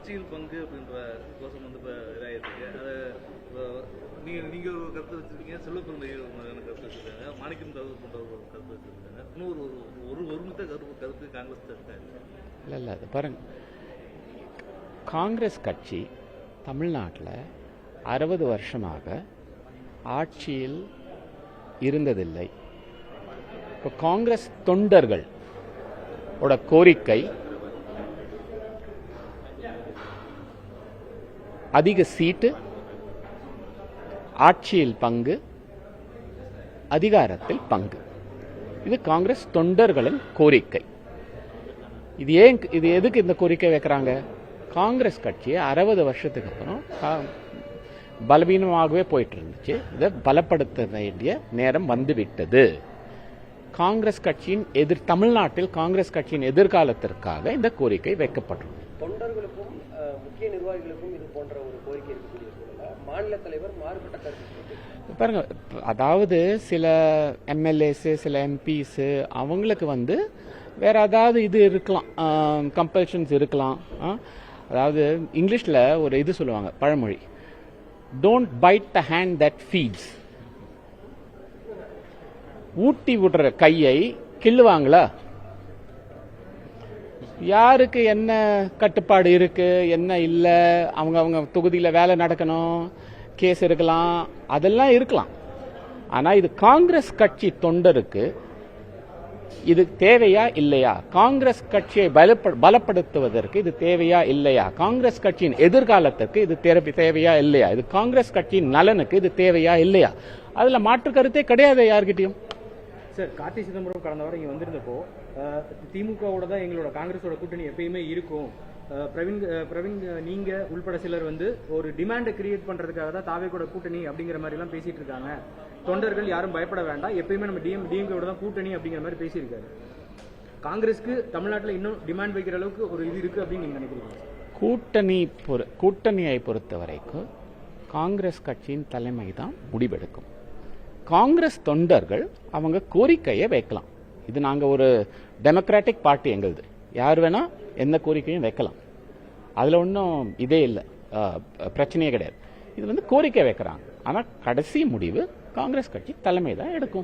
ஆட்சியில் பங்கு அப்படின்ற கோஷம் வந்து இப்போ இதாகிருக்கு. அதை நீங்கள் ஒரு கருத்து வச்சுருக்கீங்க, செல்வப்பிரந்தை கருத்து வச்சுருக்காங்க, மாணிக்கம் தாவூர் போன்ற ஒரு கருத்து வச்சுருக்காங்க. இன்னும் ஒருமித்த கருத்து காங்கிரஸ் இருக்காங்க. இல்லை அது பாருங்க, காங்கிரஸ் கட்சி தமிழ்நாட்டில் 60 வருஷமாக ஆட்சியில் இருந்ததில்லை. இப்போ காங்கிரஸ் தொண்டர்கள் கோரிக்கை அதிக சீட்டு, ஆட்சியில் பங்கு, அதிகாரத்தில் பங்கு. இது காங்கிரஸ் தொண்டர்களின் கோரிக்கை. இது எதுக்கு இந்த கோரிக்கை வைக்கிறாங்க? காங்கிரஸ் கட்சியை 60 வருஷத்துக்கு அப்புறம் பலவீனமாகவே போயிட்டு இருந்துச்சு. இதை பலப்படுத்த வேண்டிய நேரம் வந்துவிட்டது. காங்கிரஸ் கட்சியின் தமிழ்நாட்டில் காங்கிரஸ் கட்சியின் எதிர்காலத்திற்காக இந்த கோரிக்கை வைக்கப்பட்டுள்ளது. தொண்டர்களுக்கும் முக்கிய நிர்வாகிகளுக்கும் இது போன்ற ஒரு கோரிக்கை இருக்கக்கூடிய சூழல்ல மாநில தலைவர் மாறுபட்ட கருத்து பாருங்க, அதாவது சில எம்எல்ஏஸ், சில எம்பிஸ் அவங்களுக்கு வேற ஏதாவது இது இருக்கலாம், கம்பல்ஷன்ஸ் இருக்கலாம். அதாவது இங்கிலீஷ்ல ஒரு இது சொல்லுவாங்க, பழமொழி, don't bite the hand that feeds. ஊட்டி விடுற கையை கிள்ளுவாங்களா? யாருக்கு என்ன கட்டுப்பாடு இருக்கு, என்ன இல்லை, அவங்க தொகுதியில் வேலை நடக்கணும், கேஸ் இருக்கலாம், அதெல்லாம் இருக்கலாம். ஆனால் இது காங்கிரஸ் கட்சி தொண்டருக்கு இது தேவையா இல்லையா? காங்கிரஸ் கட்சியை பலப்படுத்துவதற்கு இது தேவையா இல்லையா? காங்கிரஸ் கட்சியின் எதிர்காலத்திற்கு இது தேவையா இல்லையா? இது காங்கிரஸ் கட்சியின் நலனுக்கு இது தேவையா இல்லையா? அதுல மாற்று கருத்தே கிடையாது யார்கிட்டையும். சார், கார்த்தி சிதம்பரம் கடந்த வாரம் இங்கே வந்திருந்தப்போ திமுகவோட தான் எங்களோட காங்கிரஸோட கூட்டணி எப்பயுமே இருக்கும், பிரவீன் நீங்க உள்பட சிலர் ஒரு டிமாண்டை கிரியேட் பண்றதுக்காக தான் தாவேக்கோட கூட்டணி அப்படிங்கிற மாதிரி எல்லாம் பேசிட்டு இருக்காங்க, தொண்டர்கள் யாரும் பயப்பட வேண்டாம், எப்பயுமே நம்ம டிஎம்கேவோட தான் கூட்டணி அப்படிங்கிற மாதிரி பேசியிருக்காரு. காங்கிரஸ்க்கு தமிழ்நாட்டில் இன்னும் டிமாண்ட் வைக்கிற அளவுக்கு ஒரு இது இருக்கு அப்படின்னு நீங்க நினைக்கிறீங்க? கூட்டணியை பொறுத்த வரைக்கும் காங்கிரஸ் கட்சியின் தலைமை தான் முடிவெடுக்கும். காங்கிரஸ் தொண்டர்கள் அவங்க கோரிக்கையை வைக்கலாம். இது நாங்க ஒரு டெமோக்ராட்டிக் பார்ட்டி, எங்களுது. யார் வேணா எந்த கோரிக்கையும் வைக்கலாம். அதுல ஒன்றும் இதே இல்லை, பிரச்சனையே கிடையாது. இது கோரிக்கை வைக்கிறாங்க. ஆனா கடைசி முடிவு காங்கிரஸ் கட்சி தலைமை தான் எடுக்கும்.